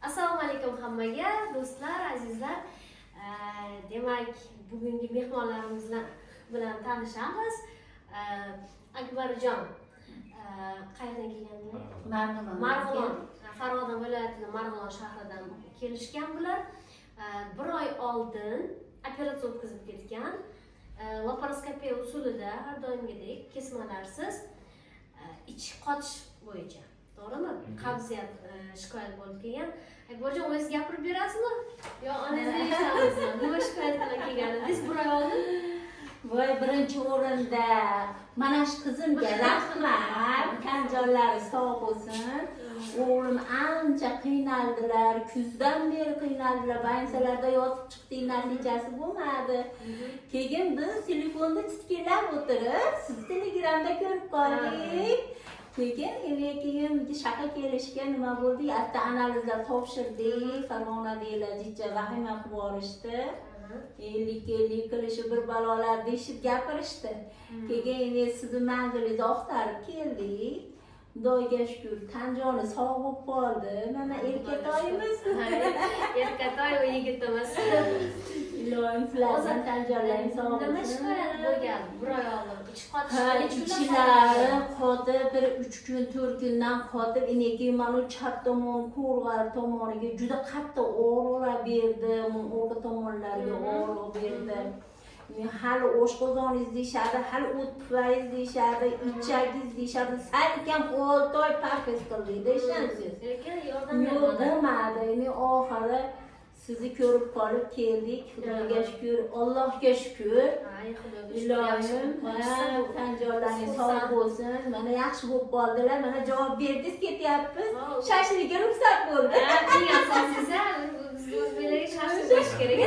Assalomu alaykum hammaga, do'stlar, azizlar. Demak, bugungi mehmonlarimiz bilan tanishamiz. Akbarjon qayerdan kelganlar? Marg'ilon. Farg'ona viloyatining Marg'ilon shahridan kelishgan bular. Bir oy oldin operatsiya o'tkazib ketgan. Laparoskopiya usulida har doimgidek kesmalarsiz ich qotish bo'yicha. To'g'rimi? Qabziyat shikoyat bo'lib kelgan. Akbarjon, o'zingiz gapirib berasizmi? Yo, onangizni eshitamizmi? Nima shikoyat bilan kelganingiz bir oy oldin? Voy, birinchi o'rinda mana shu qizimga rahmat, qanjonlari sog' bo'lsin. O'g'lim ancha qiynaldilar, kuzdan beri qiynaldilar, bansalarda yotib chiqdik, natijasi bo'lmadi. Keyin biz telefonda titkilab o'tirib, siz telegramda ko'rib qoldik. Keyin shaka kelishga nima bo'ldi? Yatta analizlar topshirdik, Farg'onada jicha vahima qilib yuborishdi. 50 qilishi bir balolar deyishib gapirishdi. Keyin sizni manzilingizni oqtarib keldik. Xudoga shukr, Tanjoni sog' bo'lib qoldi. Mana erkatoyimiz. Erkatoy va yigitimiz. Iloyim sizlardan Tanjonlaring sog' bo'lsin. Nima shikoyat bo'lgan? Bir oy oldin ich qotish, ichlari qotib, bir 3 kun, 4 kundan qotib, keyin mana chap tomon, qo'rg'ar tomoniga juda qattiq og'riqlar berdi, o'rta tomonlarga og'riq berdi. Hali oshqozoningiz deyishadi, hali o't pufayingiz deyishadi, ichagingiz deyishadi. Salkam 6 oy parhez qildik, ishonasiz. Lekin yordam bermadi. Oxiri sizni ko'rib qolib keldik. Xudoga shukr, Allohga shukr. Iloyim, Tanjonlaring sog' bo'lsin. Mana yaxshi bo'lib qoldilar. Mana javob berdingiz, ketyapmiz. Shashlikka ruxsat bo'ldi. Eng asosiysi o'zbeklarga shashlik bo'lishi kerak.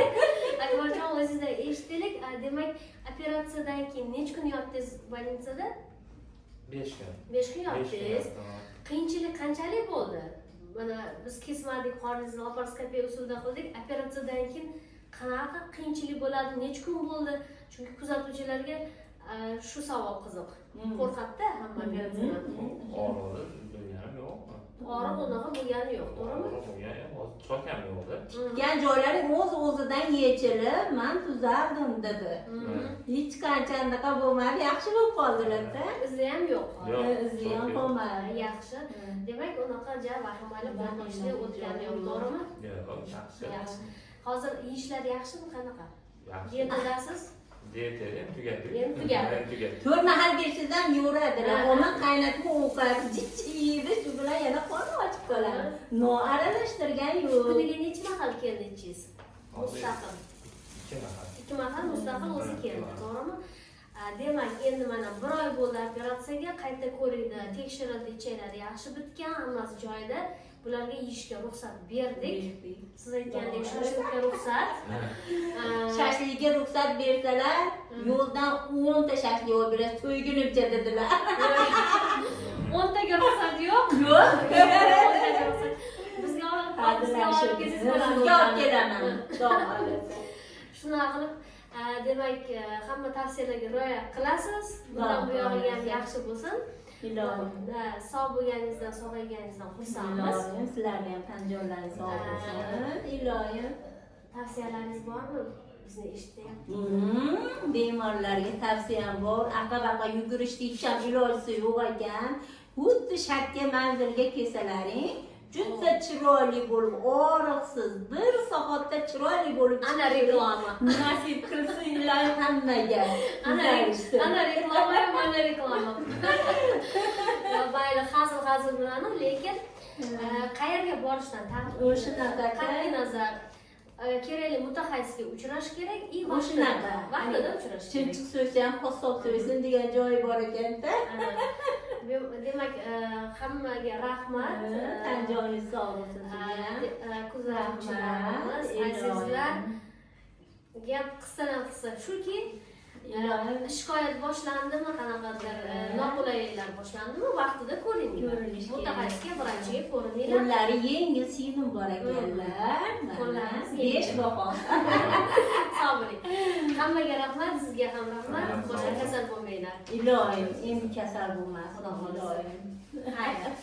Akbarjon, o'zingizdan eshitdik. Demak, operatsiyadan keyin necha kun yotdingiz больницada? 5 kun. 5 kun yotdingiz. Qiyinchilik qanchalik bo'ldi? Mana biz kesmadik, qorningizni laparoskopiya usulida qildik. Operatsiyadan keyin qanaqa qiyinchilik bo'ladi, necha kun bo'ldi? Chunki kuzatuvchilarga shu savol qiziq. Qo'rqadi hamma operatsiyadan. Og'riq bo'lganim yo'q. Og'riq unaqa bo'lgani yo'q, to'g'rimi? Og'riq bo'lgan yo'q, cho'kam yo'qdi. Tikkan joylaring o'z-o'zidan yechilib, men tuzardim dedi. Hech qancha anaqa bo'lmadi, yaxshi bo'lib qoldilar-da. Izi ham yo'q. Izi ham qolmadi. Yaxshi. Demak, unaqa vahimali bo'lishni o'tgani yo'q, to'g'rimi? Yo'q, yaxshi. Yaxshi. Hozir yeyishlar yaxshimi, qanaqa? Yaxshi. Diyetadasiz? Diyeta ham tugadi. Endi tugadi. 4 mahal bersizdan yuradilar. Ona qaynatma ovqat jichi yeydi, shu bilan yana qorni ochib qoladi. No aralashtirgan yo'q. Kuniga necha mahal keldingiz? Mustaqil. 2 mahal. 2 mahal mustaqil o'zi keldi, to'g'rimi? Demak, endi mana bir oy bo'ldi operatsiyaga, qayta ko'rildi, tekshirildi, ichalari yaxshi bitgan, hammasi joyida. Bularga yeyishga ruxsat berdik. Siz aytgandek shashlikka ruxsat. Shashlikka ruxsat bersalar, yo'ldan 10 ta shashlik olib berasiz, to'ygunimcha dedilar. 10 taga ruxsat yo'q. Yo'q. Bizga olib kelaman. Shunaqa qilib, demak, hamma tavsiyalarga rioya qilasiz. Bundan bu yog'iga ham yaxshi bo'lsin. Iloyim. Sog' bo'lganingizdan, sog'ayganingizdan xursandmiz. Iloyim, sizlarga ham Tanjonlaring sog' bo'lsin. Iloyim. Tavsiyalaringiz bormi? Bizni eshityapti. Bemorlarga tavsiyam bor. Aqa-baqa yugurishni ham iloji yo'q ekan. Xuddi shakka manzilga kelsalaring, juda chiroyli bo'lib, og'riqsiz, 1 soatda chiroyli bo'lib ana reklama. Nasib qilsinlar hammaga. Ana reklama, mana reklama. Mayli, hazil bilan, lekin qayerga borishdan qat'iy nazar kerakli mutaxassisga uchrash kerak, o'shanaqa vaqtida uchrash kerak. Chimchiq so'ysa ham qassob so'ysin degan joyi bor ekan-da. Demak, hammaga rahmat. Tanjoningiz sog' bo'lsin. Kuzatuvchilarimiz, azizlar. Gap qisqa shuki, shikoyat boshlandimi, qanaqadir noqulayliklar boshlandimi, vaqtida ko'ringlar. Mutaxassisga, vrachga ko'ringlar. Qo'llari yengil, siynim bor ekanlar. Qo'llarimiz 5 baho. Sog' bo'ling. Hammaga rahmat, sizga ham rahmat. Boshqa kasal bo'lmanglar. Iloyim, endi kasal bo'lmasin. Iloyim. Hayır.